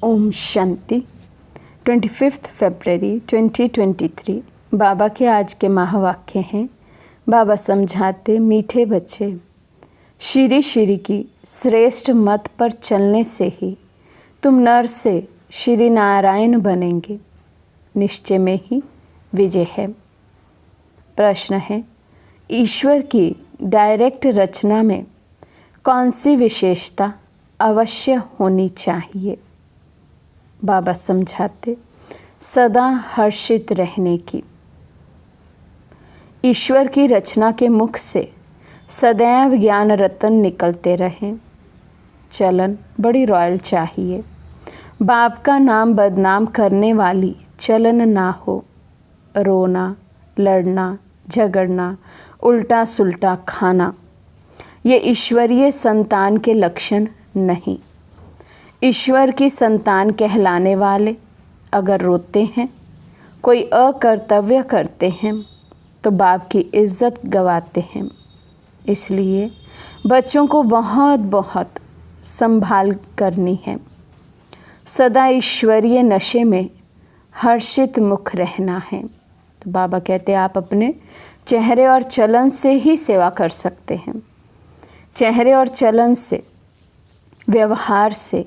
ओम शांति। 25 फरवरी 2023 बाबा के आज के महावाक्य हैं। बाबा समझाते, मीठे बच्चे, श्री श्री की श्रेष्ठ मत पर चलने से ही तुम नर से श्री नारायण बनेंगे, निश्चय में ही विजय है। प्रश्न है, ईश्वर की डायरेक्ट रचना में कौन सी विशेषता अवश्य होनी चाहिए? बाबा समझाते, सदा हर्षित रहने की। ईश्वर की रचना के मुख से सदैव ज्ञान रतन निकलते रहें। चलन बड़ी रॉयल चाहिए। बाप का नाम बदनाम करने वाली चलन ना हो। रोना, लड़ना, झगड़ना, उल्टा सुल्टा खाना, ये ईश्वरीय संतान के लक्षण नहीं। ईश्वर की संतान कहलाने वाले अगर रोते हैं, कोई अकर्तव्य करते हैं, तो बाप की इज्जत गंवाते हैं। इसलिए बच्चों को बहुत बहुत संभाल करनी है। सदा ईश्वरीय नशे में हर्षित मुख रहना है। तो बाबा कहते हैं, आप अपने चेहरे और चलन से ही सेवा कर सकते हैं। चेहरे और चलन से, व्यवहार से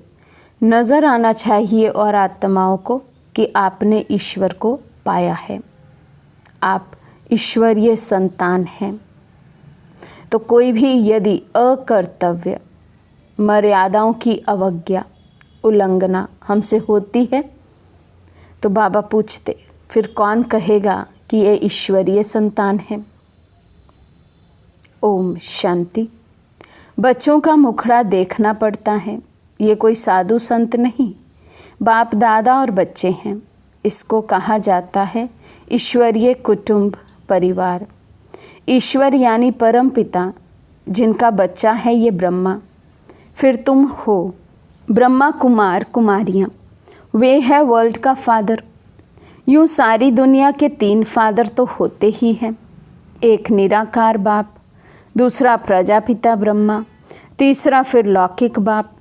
नज़र आना चाहिए और आत्माओं को कि आपने ईश्वर को पाया है, आप ईश्वरीय संतान हैं। तो कोई भी यदि अकर्तव्य, मर्यादाओं की अवज्ञा, उल्लंघना हमसे होती है, तो बाबा पूछते, फिर कौन कहेगा कि ये ईश्वरीय संतान है? ओम शांति। बच्चों का मुखड़ा देखना पड़ता है। ये कोई साधु संत नहीं, बाप दादा और बच्चे हैं। इसको कहा जाता है ईश्वरीय कुटुंब परिवार। ईश्वर यानी परम पिता, जिनका बच्चा है ये ब्रह्मा। फिर तुम हो ब्रह्मा कुमार कुमारियाँ, वे है वर्ल्ड का फादर। यूँ सारी दुनिया के 3 फादर तो होते ही हैं। एक निराकार बाप, दूसरा प्रजापिता ब्रह्मा, तीसरा फिर लौकिक बाप।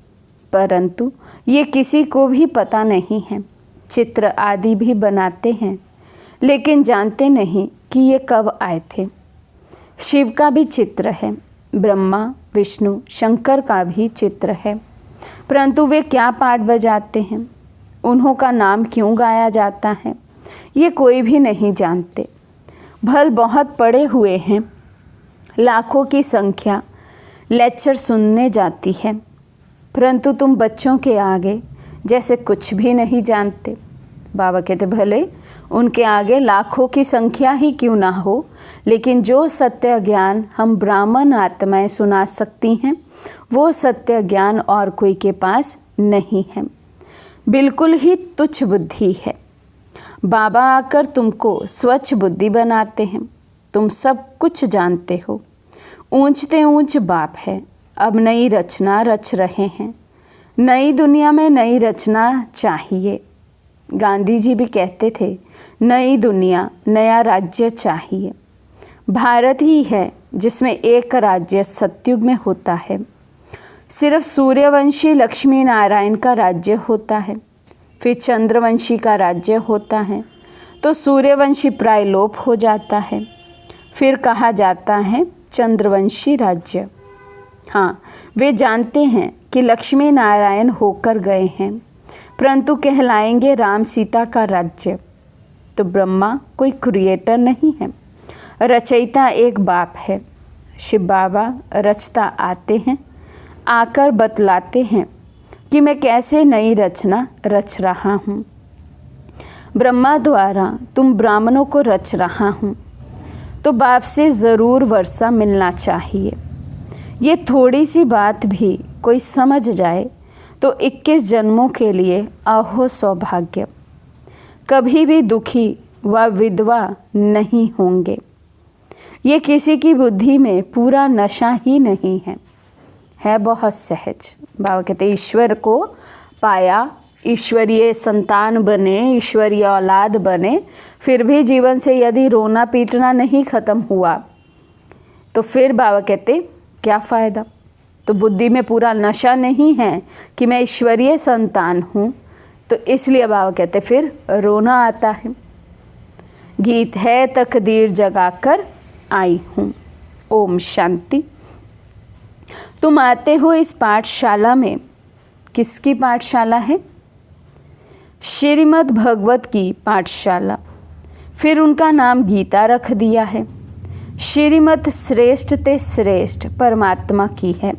परंतु ये किसी को भी पता नहीं है। चित्र आदि भी बनाते हैं, लेकिन जानते नहीं कि ये कब आए थे। शिव का भी चित्र है, ब्रह्मा, विष्णु, शंकर का भी चित्र है, परंतु वे क्या पाठ बजाते हैं, उन्हों का नाम क्यों गाया जाता है, ये कोई भी नहीं जानते। भल बहुत पढ़े हुए हैं, लाखों की संख्या लेक्चर सुनने जाती है, परंतु तुम बच्चों के आगे जैसे कुछ भी नहीं जानते। बाबा कहते, भले उनके आगे लाखों की संख्या ही क्यों ना हो, लेकिन जो सत्य ज्ञान हम ब्राह्मण आत्माएं सुना सकती हैं, वो सत्य ज्ञान और कोई के पास नहीं है। बिल्कुल ही तुच्छ बुद्धि है। बाबा आकर तुमको स्वच्छ बुद्धि बनाते हैं। तुम सब कुछ जानते हो। ऊंचते ऊंच बाप है। अब नई रचना रच रहे हैं। नई दुनिया में नई रचना चाहिए। गांधी जी भी कहते थे, नई दुनिया, नया राज्य चाहिए। भारत ही है जिसमें एक राज्य सतयुग में होता है। सिर्फ सूर्यवंशी लक्ष्मी नारायण का राज्य होता है, फिर चंद्रवंशी का राज्य होता है, तो सूर्यवंशी प्राय लोप हो जाता है। फिर कहा जाता है चंद्रवंशी राज्य। हाँ, वे जानते हैं कि लक्ष्मी नारायण होकर गए हैं, परंतु कहलाएंगे राम सीता का राज्य। तो ब्रह्मा कोई क्रिएटर नहीं है, रचयिता एक बाप है। शिव बाबा रचता आते हैं, आकर बतलाते हैं कि मैं कैसे नई रचना रच रहा हूँ। ब्रह्मा द्वारा तुम ब्राह्मणों को रच रहा हूँ, तो बाप से ज़रूर वर्षा मिलना चाहिए। ये थोड़ी सी बात भी कोई समझ जाए तो 21 जन्मों के लिए अहो सौभाग्य। कभी भी दुखी व विधवा नहीं होंगे। ये किसी की बुद्धि में पूरा नशा ही नहीं है बहुत सहज। बाबा कहते, ईश्वर को पाया, ईश्वरीय संतान बने, ईश्वरीय औलाद बने, फिर भी जीवन से यदि रोना पीटना नहीं ख़त्म हुआ, तो फिर बाबा कहते क्या फ़ायदा। तो बुद्धि में पूरा नशा नहीं है कि मैं ईश्वरीय संतान हूँ, तो इसलिए बाबा कहते फिर रोना आता है। गीत है तकदीर जगाकर आई हूँ। ओम शांति। तुम आते हो इस पाठशाला में, किसकी पाठशाला है? श्रीमद् भगवत की पाठशाला। फिर उनका नाम गीता रख दिया है। श्रीमद् श्रेष्ठ ते श्रेष्ठ परमात्मा की है।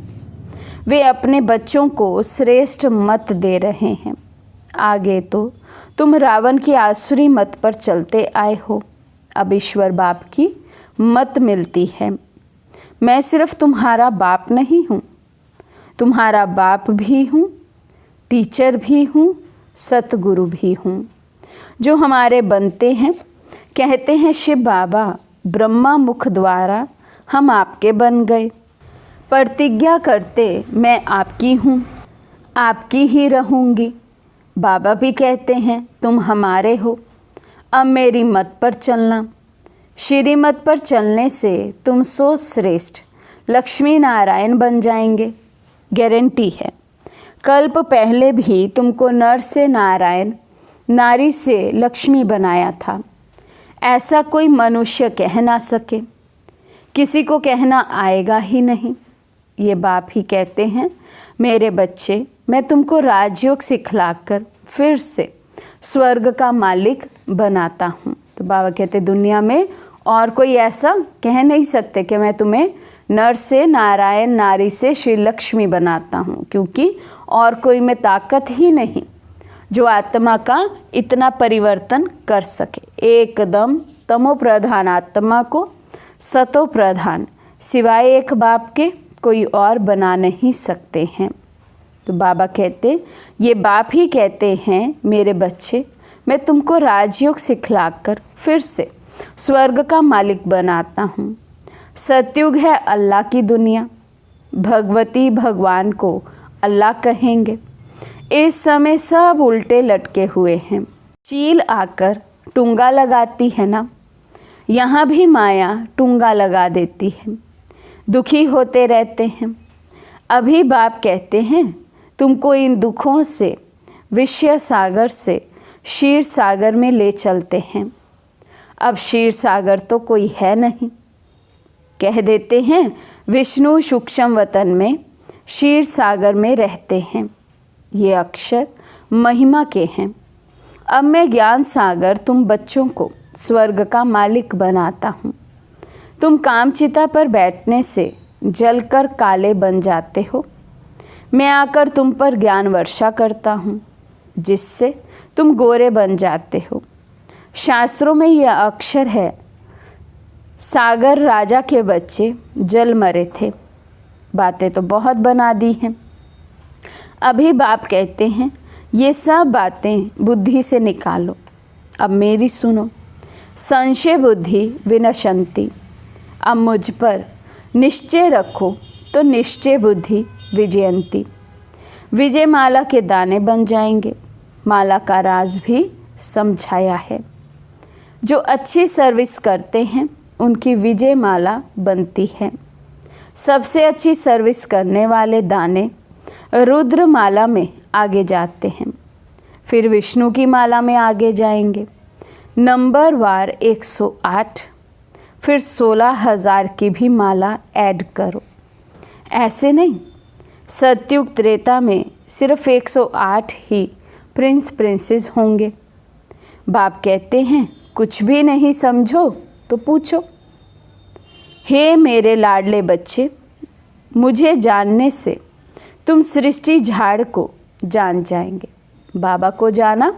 वे अपने बच्चों को श्रेष्ठ मत दे रहे हैं। आगे तो तुम रावण की आसुरी मत पर चलते आए हो, अब ईश्वर बाप की मत मिलती है। मैं सिर्फ तुम्हारा बाप नहीं हूँ, तुम्हारा बाप भी हूँ, टीचर भी हूँ, सतगुरु भी हूँ। जो हमारे बनते हैं, कहते हैं शिव बाबा ब्रह्मा मुख द्वारा हम आपके बन गए। प्रतिज्ञा करते मैं आपकी हूँ, आपकी ही रहूँगी। बाबा भी कहते हैं तुम हमारे हो, अब मेरी मत पर चलना। श्रीमत पर चलने से तुम सो श्रेष्ठ लक्ष्मी नारायण बन जाएंगे, गारंटी है। कल्प पहले भी तुमको नर से नारायण, नारी से लक्ष्मी बनाया था। ऐसा कोई मनुष्य कह ना सके, किसी को कहना आएगा ही नहीं। ये बाप ही कहते हैं मेरे बच्चे, मैं तुमको राजयोग सिखलाकर फिर से स्वर्ग का मालिक बनाता हूँ। तो बाबा कहते दुनिया में और कोई ऐसा कह नहीं सकते कि मैं तुम्हें नर से नारायण, नारी से श्री लक्ष्मी बनाता हूँ, क्योंकि और कोई में ताकत ही नहीं जो आत्मा का इतना परिवर्तन कर सके। एकदम तमो प्रधान आत्मा को सतो प्रधान सिवाय एक बाप के कोई और बना नहीं सकते हैं। तो बाबा कहते, ये बाप ही कहते हैं मेरे बच्चे, मैं तुमको राजयोग सिखलाकर फिर से स्वर्ग का मालिक बनाता हूँ। सतयुग है अल्लाह की दुनिया, भगवती भगवान को अल्लाह कहेंगे। इस समय सब उल्टे लटके हुए हैं। चील आकर टूंगा लगाती है ना, यहाँ भी माया टूंगा लगा देती है, दुखी होते रहते हैं। अभी बाप कहते हैं तुमको इन दुखों से, विषय सागर से क्षीर सागर में ले चलते हैं। अब क्षीर सागर तो कोई है नहीं। कह देते हैं विष्णु सूक्ष्म वतन में क्षीर सागर में रहते हैं। ये अक्षर महिमा के हैं। अब मैं ज्ञान सागर तुम बच्चों को स्वर्ग का मालिक बनाता हूँ। तुम कामचिता पर बैठने से जलकर काले बन जाते हो। मैं आकर तुम पर ज्ञान वर्षा करता हूँ, जिससे तुम गोरे बन जाते हो। शास्त्रों में यह अक्षर है, सागर राजा के बच्चे जल मरे थे। बातें तो बहुत बना दी हैं। अभी बाप कहते हैं ये सब बातें बुद्धि से निकालो, अब मेरी सुनो। संशय बुद्धि विनशंति, अब मुझ पर निश्चय रखो तो निश्चय बुद्धि विजयंती। विजय माला के दाने बन जाएंगे। माला का राज भी समझाया है। जो अच्छी सर्विस करते हैं उनकी विजय माला बनती है। सबसे अच्छी सर्विस करने वाले दाने रुद्र माला में आगे जाते हैं, फिर विष्णु की माला में आगे जाएंगे। नंबर वार 108, फिर 16,000 की भी माला ऐड करो। ऐसे नहीं, सतयुग त्रेता में सिर्फ 108 ही प्रिंस प्रिंसेस होंगे। बाप कहते हैं कुछ भी नहीं समझो तो पूछो। हे मेरे लाडले बच्चे, मुझे जानने से तुम सृष्टि झाड़ को जान जाएंगे। बाबा को जाना,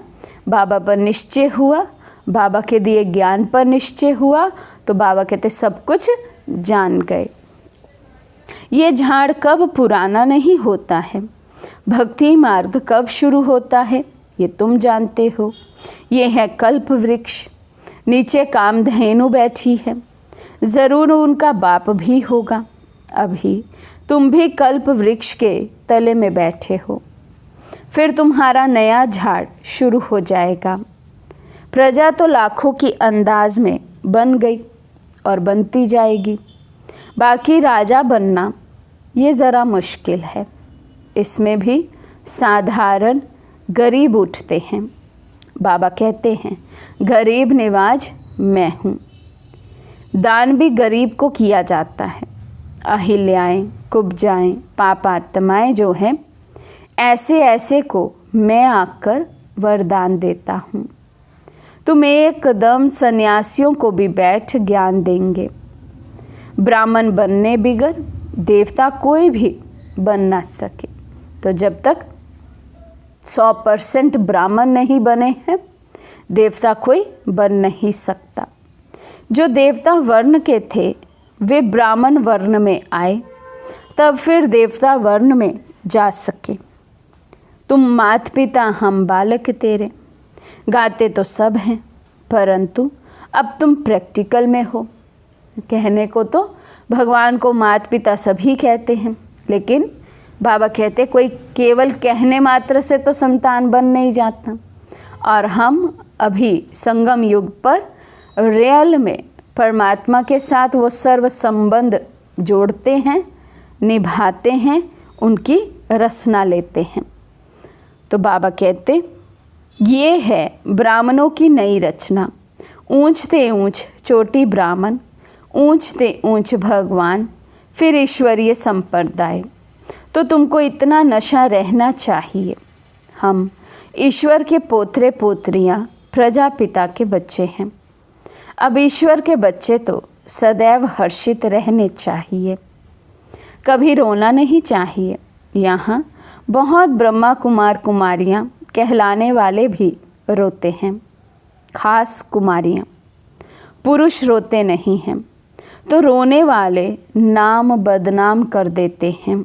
बाबा पर निश्चय हुआ, बाबा के दिए ज्ञान पर निश्चय हुआ, तो बाबा कहते सब कुछ जान गए। ये झाड़ कब पुराना नहीं होता है, भक्ति मार्ग कब शुरू होता है ये तुम जानते हो। ये है कल्प वृक्ष, नीचे कामधेनु बैठी है, ज़रूर उनका बाप भी होगा। अभी तुम भी कल्प वृक्ष के तले में बैठे हो, फिर तुम्हारा नया झाड़ शुरू हो जाएगा। प्रजा तो लाखों की अंदाज में बन गई और बनती जाएगी। बाकी राजा बनना ये ज़रा मुश्किल है। इसमें भी साधारण गरीब उठते हैं। बाबा कहते हैं गरीब निवाज मैं हूँ। दान भी गरीब को किया जाता है। अहिल्याएँ, कुब्जाएँ, पापात्माएँ जो हैं, ऐसे ऐसे को मैं आकर वरदान देता हूँ। तुम एकदम सन्यासियों को भी बैठ ज्ञान देंगे। ब्राह्मण बनने बिगर देवता कोई भी बन ना सके। तो जब तक 100% ब्राह्मण नहीं बने हैं, देवता कोई बन नहीं सकता। जो देवता वर्ण के थे वे ब्राह्मण वर्ण में आए, तब फिर देवता वर्ण में जा सके। तुम मात पिता हम बालक तेरे, गाते तो सब हैं, परंतु अब तुम प्रैक्टिकल में हो। कहने को तो भगवान को मात पिता सभी कहते हैं, लेकिन बाबा कहते कोई केवल कहने मात्र से तो संतान बन नहीं जाता। और हम अभी संगम युग पर रियल में परमात्मा के साथ वो सर्व संबंध जोड़ते हैं, निभाते हैं, उनकी रसना लेते हैं। तो बाबा कहते ये है ब्राह्मणों की नई रचना। ऊंचते ऊंच चोटी ब्राह्मण, ऊंचते ऊंच भगवान, फिर ईश्वरीय संप्रदाय। तो तुमको इतना नशा रहना चाहिए। हम ईश्वर के पोतरे पोतरियाँ, प्रजापिता के बच्चे हैं। अब ईश्वर के बच्चे तो सदैव हर्षित रहने चाहिए, कभी रोना नहीं चाहिए। यहाँ बहुत ब्रह्मा कुमार कुमारियाँ कहलाने वाले भी रोते हैं, खास कुमारियाँ। पुरुष रोते नहीं हैं, तो रोने वाले नाम बदनाम कर देते हैं।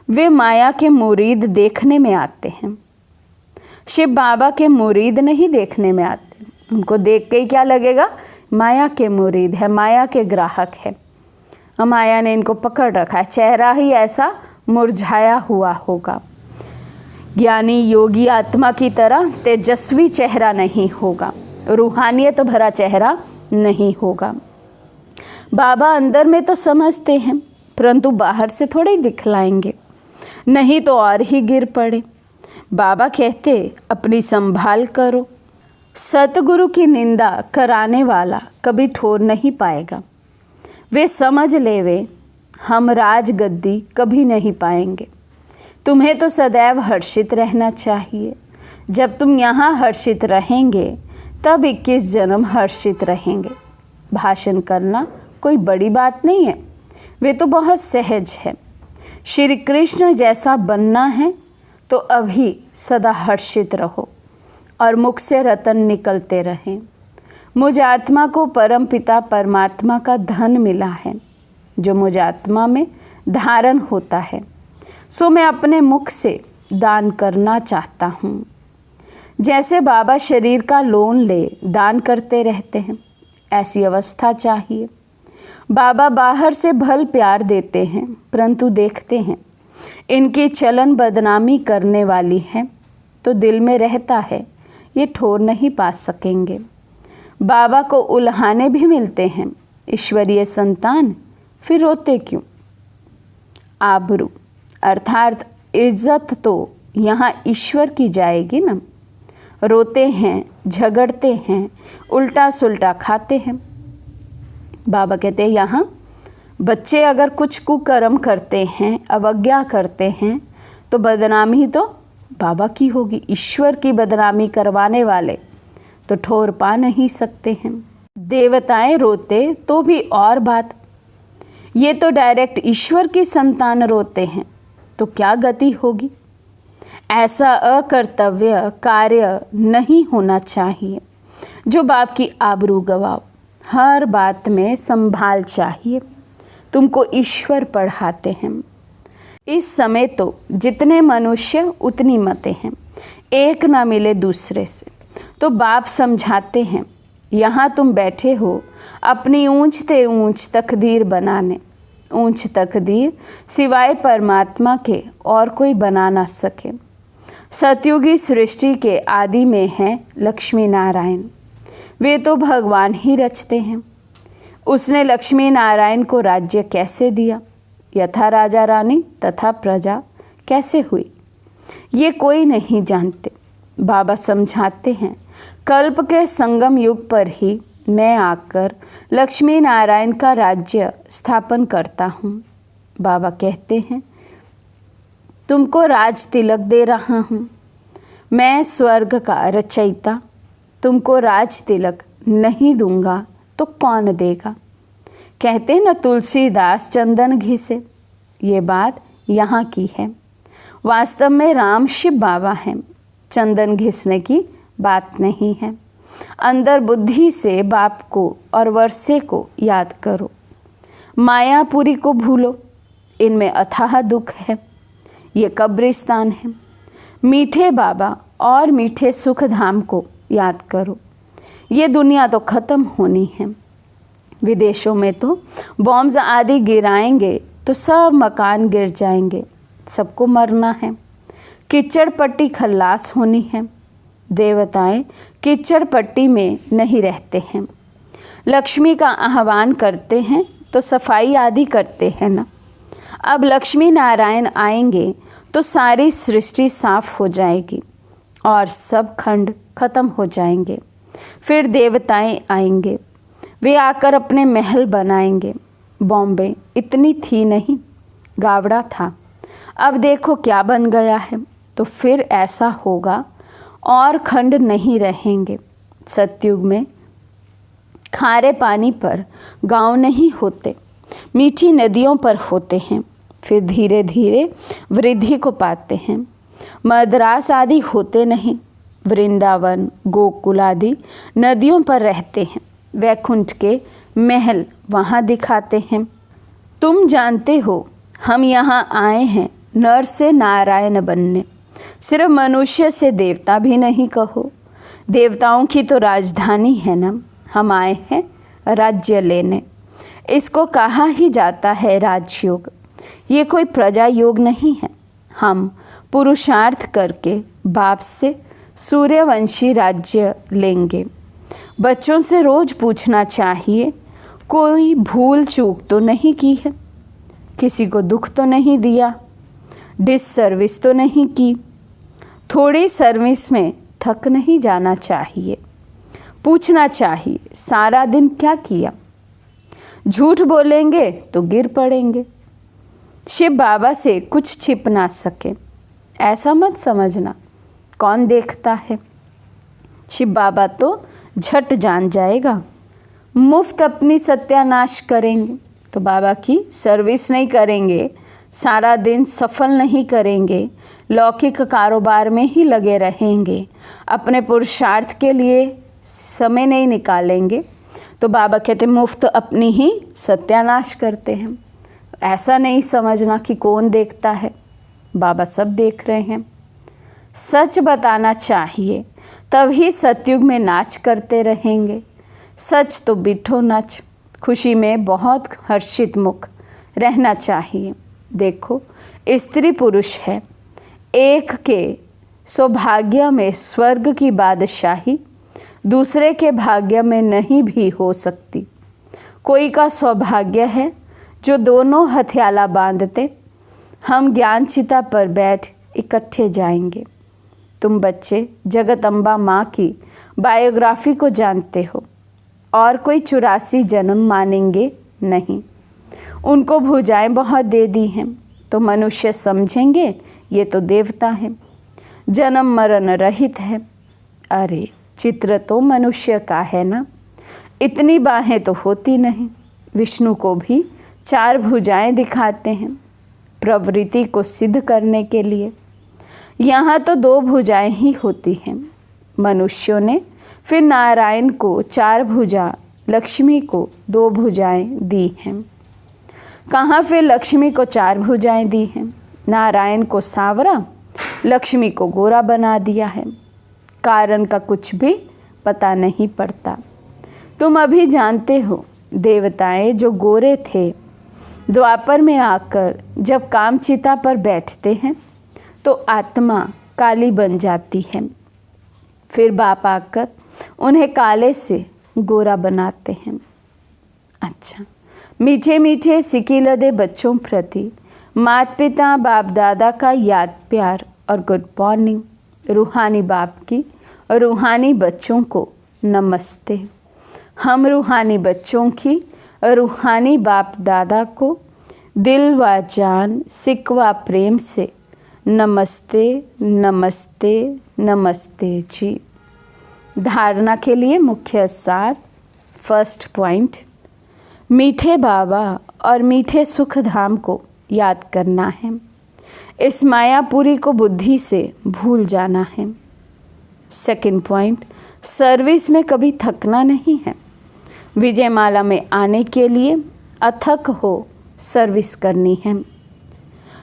वे माया के मुरीद देखने में आते हैं, शिव बाबा के मुरीद नहीं देखने में आते। उनको देख के ही क्या लगेगा, माया के मुरीद है, माया के ग्राहक है। माया ने इनको पकड़ रखा है, चेहरा ही ऐसा मुरझाया हुआ होगा। ज्ञानी योगी आत्मा की तरह तेजस्वी चेहरा नहीं होगा, रूहानियत भरा चेहरा नहीं होगा। बाबा अंदर में तो समझते हैं, परंतु बाहर से थोड़े ही दिखलाएंगे, नहीं तो और ही गिर पड़े। बाबा कहते अपनी संभाल करो। सतगुरु की निंदा कराने वाला कभी ठोर नहीं पाएगा। वे समझ लेवे हम राजगद्दी कभी नहीं पाएंगे। तुम्हें तो सदैव हर्षित रहना चाहिए। जब तुम यहाँ हर्षित रहेंगे तब 21 जन्म हर्षित रहेंगे। भाषण करना कोई बड़ी बात नहीं है, वे तो बहुत सहज है। श्री कृष्ण जैसा बनना है तो अभी सदा हर्षित रहो और मुख से रतन निकलते रहें। मुझ आत्मा को परम पिता परमात्मा का धन मिला है, जो मुझ आत्मा में धारण होता है, सो मैं अपने मुख से दान करना चाहता हूँ। जैसे बाबा शरीर का लोन ले दान करते रहते हैं, ऐसी अवस्था चाहिए। बाबा बाहर से भल प्यार देते हैं, परंतु देखते हैं इनकी चलन बदनामी करने वाली है, तो दिल में रहता है ये ठोर नहीं पा सकेंगे। बाबा को उल्हाने भी मिलते हैं, ईश्वरीय संतान फिर रोते क्यों। आबरू अर्थात इज्जत तो यहाँ ईश्वर की जाएगी ना। रोते हैं, झगड़ते हैं, उल्टा सुल्टा खाते हैं। बाबा कहते हैं यहाँ बच्चे अगर कुछ कुकर्म करते हैं, अवज्ञा करते हैं, तो बदनामी तो बाबा की होगी। ईश्वर की बदनामी करवाने वाले तो ठोर पा नहीं सकते हैं। देवताएं रोते तो भी और बात, ये तो डायरेक्ट ईश्वर की संतान रोते हैं, तो क्या गति होगी। ऐसा अकर्तव्य कार्य नहीं होना चाहिए जो बाप की आबरू गवाओ। हर बात में संभाल चाहिए। तुमको ईश्वर पढ़ाते हैं। इस समय तो जितने मनुष्य उतनी मतें हैं, एक ना मिले दूसरे से। तो बाप समझाते हैं यहाँ तुम बैठे हो अपनी ऊंचते ऊंच तकदीर बनाने। ऊंच तकदीर सिवाय परमात्मा के और कोई बना ना सके। सतयुगी सृष्टि के आदि में हैं लक्ष्मी नारायण, वे तो भगवान ही रचते हैं। उसने लक्ष्मी नारायण को राज्य कैसे दिया, यथा राजा रानी तथा प्रजा कैसे हुई। ये कोई नहीं जानते। बाबा समझाते हैं, कल्प के संगम युग पर ही मैं आकर लक्ष्मी नारायण का राज्य स्थापन करता हूँ। बाबा कहते हैं, तुमको राज तिलक दे रहा हूँ। मैं स्वर्ग का रचयिता तुमको राज तिलक नहीं दूंगा तो कौन देगा। कहते न तुलसीदास चंदन घिसे। ये बात यहाँ की है। वास्तव में राम शिव बाबा हैं। चंदन घिसने की बात नहीं है। अंदर बुद्धि से बाप को और वर्षे को याद करो। मायापुरी को भूलो, इनमें अथाह दुख है। ये कब्रिस्तान है। मीठे बाबा और मीठे सुख धाम को याद करो। ये दुनिया तो ख़त्म होनी है। विदेशों में तो बॉम्ब्स आदि गिराएंगे तो सब मकान गिर जाएंगे। सबको मरना है। कीचड़ पट्टी खल्लास होनी है। देवताएं कीचड़ पट्टी में नहीं रहते हैं। लक्ष्मी का आह्वान करते हैं तो सफाई आदि करते हैं ना। अब लक्ष्मी नारायण आएंगे तो सारी सृष्टि साफ हो जाएगी और सब खंड खत्म हो जाएंगे। फिर देवताएं आएंगे। वे आकर अपने महल बनाएंगे। बॉम्बे इतनी थी नहीं, गावड़ा था। अब देखो क्या बन गया है। तो फिर ऐसा होगा और खंड नहीं रहेंगे। सतयुग में खारे पानी पर गांव नहीं होते, मीठी नदियों पर होते हैं। फिर धीरे धीरे वृद्धि को पाते हैं। मद्रास आदि होते नहीं। वृंदावन गोकुल आदि नदियों पर रहते हैं। वैकुंठ के महल वहाँ दिखाते हैं। तुम जानते हो हम यहाँ आए हैं नर से नारायण बनने। सिर्फ मनुष्य से देवता भी नहीं कहो। देवताओं की तो राजधानी है ना। हम आए हैं राज्य लेने। इसको कहा ही जाता है राजयोग। ये कोई प्रजा योग नहीं है। हम पुरुषार्थ करके बाप से सूर्यवंशी राज्य लेंगे। बच्चों से रोज पूछना चाहिए, कोई भूल चूक तो नहीं की है, किसी को दुख तो नहीं दिया, डिससर्विस तो नहीं की, थोड़ी सर्विस में थक नहीं जाना चाहिए। पूछना चाहिए सारा दिन क्या किया। झूठ बोलेंगे तो गिर पड़ेंगे। शिव बाबा से कुछ छिप ना सके ऐसा मत समझना। कौन देखता है। शिव बाबा तो झट जान जाएगा। मुफ्त अपनी सत्यानाश करेंगे तो बाबा की सर्विस नहीं करेंगे, सारा दिन सफल नहीं करेंगे, लौकिक कारोबार में ही लगे रहेंगे, अपने पुरुषार्थ के लिए समय नहीं निकालेंगे, तो बाबा कहते मुफ्त अपनी ही सत्यानाश करते हैं। ऐसा नहीं समझना कि कौन देखता है। बाबा सब देख रहे हैं। सच बताना चाहिए, तभी सतयुग में नाच करते रहेंगे। सच तो बिठो नाच। खुशी में बहुत हर्षित मुख रहना चाहिए। देखो स्त्री पुरुष है, एक के सौभाग्य में स्वर्ग की बादशाही दूसरे के भाग्य में नहीं भी हो सकती। कोई का सौभाग्य है जो दोनों हथियाला बांधते हम ज्ञान चिता पर बैठ इकट्ठे जाएंगे। तुम बच्चे जगत अम्बा माँ की बायोग्राफी को जानते हो और कोई 84 जन्म मानेंगे नहीं। उनको भुजाएं बहुत दे दी हैं तो मनुष्य समझेंगे ये तो देवता हैं, जन्म मरण रहित है। अरे चित्र तो मनुष्य का है ना, इतनी बाहें तो होती नहीं। विष्णु को भी 4 भुजाएं दिखाते हैं प्रवृत्ति को सिद्ध करने के लिए। यहाँ तो 2 भुजाएं ही होती हैं। मनुष्यों ने फिर नारायण को 4 भुजा, लक्ष्मी को 2 भुजाएं दी हैं। कहाँ फिर लक्ष्मी को 4 भुजाएं दी हैं। नारायण को सांवरा, लक्ष्मी को गोरा बना दिया है। कारण का कुछ भी पता नहीं पड़ता। तुम अभी जानते हो देवताएं जो गोरे थे द्वापर में आकर जब कामचिता पर बैठते हैं तो आत्मा काली बन जाती है। फिर बाप आकर उन्हें काले से गोरा बनाते हैं। अच्छा, मीठे मीठे सिकिलदे बच्चों प्रति माता पिता बाप दादा का याद प्यार और गुड मॉर्निंग। रूहानी बाप की और रूहानी बच्चों को नमस्ते। हम रूहानी बच्चों की और रूहानी बाप दादा को दिल व जान सिक व प्रेम से नमस्ते नमस्ते नमस्ते जी। धारणा के लिए मुख्य सार। फर्स्ट पॉइंट, मीठे बाबा और मीठे सुख धाम को याद करना है। इस मायापुरी को बुद्धि से भूल जाना है। सेकंड पॉइंट, सर्विस में कभी थकना नहीं है। विजयमाला में आने के लिए अथक हो सर्विस करनी है।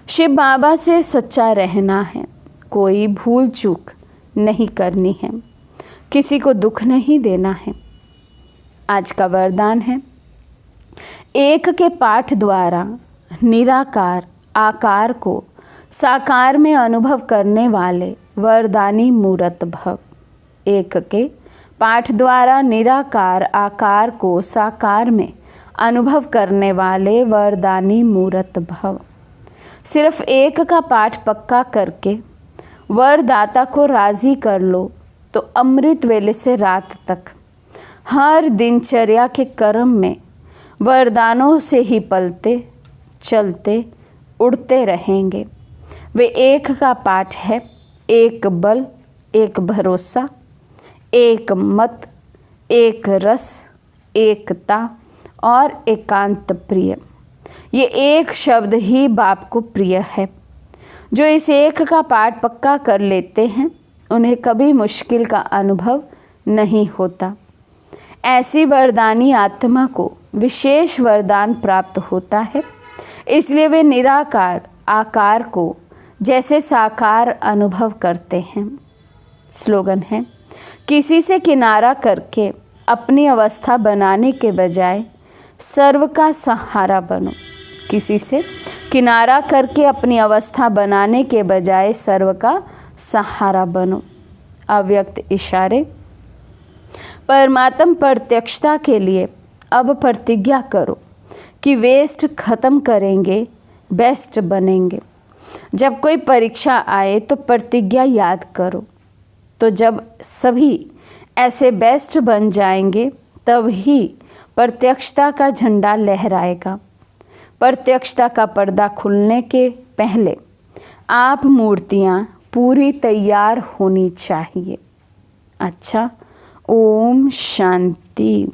शिव बाबा से सच्चा रहना है। कोई भूल चूक नहीं करनी है। किसी को दुख नहीं देना है। आज का वरदान है, एक के पाठ द्वारा निराकार आकार को साकार में अनुभव करने वाले वरदानी मूर्त भव। एक के पाठ द्वारा निराकार आकार को साकार में अनुभव करने वाले वरदानी मूर्त भव। सिर्फ एक का पाठ पक्का करके वरदाता को राज़ी कर लो तो अमृत वेले से रात तक हर दिनचर्या के कर्म में वरदानों से ही पलते चलते उड़ते रहेंगे। वे एक का पाठ है, एक बल, एक भरोसा, एक मत, एक रस, एकता और एकांत प्रिय। ये एक शब्द ही बाप को प्रिय है। जो इस एक का पाठ पक्का कर लेते हैं उन्हें कभी मुश्किल का अनुभव नहीं होता। ऐसी वरदानी आत्मा को विशेष वरदान प्राप्त होता है, इसलिए वे निराकार आकार को जैसे साकार अनुभव करते हैं। स्लोगन है, किसी से किनारा करके अपनी अवस्था बनाने के बजाय सर्व का सहारा बनो। किसी से किनारा करके अपनी अवस्था बनाने के बजाय सर्व का सहारा बनो। अव्यक्त इशारे। परमात्म प्रत्यक्षता के लिए अब प्रतिज्ञा करो कि वेस्ट खत्म करेंगे, बेस्ट बनेंगे। जब कोई परीक्षा आए तो प्रतिज्ञा याद करो। तो जब सभी ऐसे बेस्ट बन जाएंगे तब ही प्रत्यक्षता का झंडा लहराएगा। प्रत्यक्षता का पर्दा खुलने के पहले आप मूर्तियाँ पूरी तैयार होनी चाहिए। अच्छा, ओम शांति।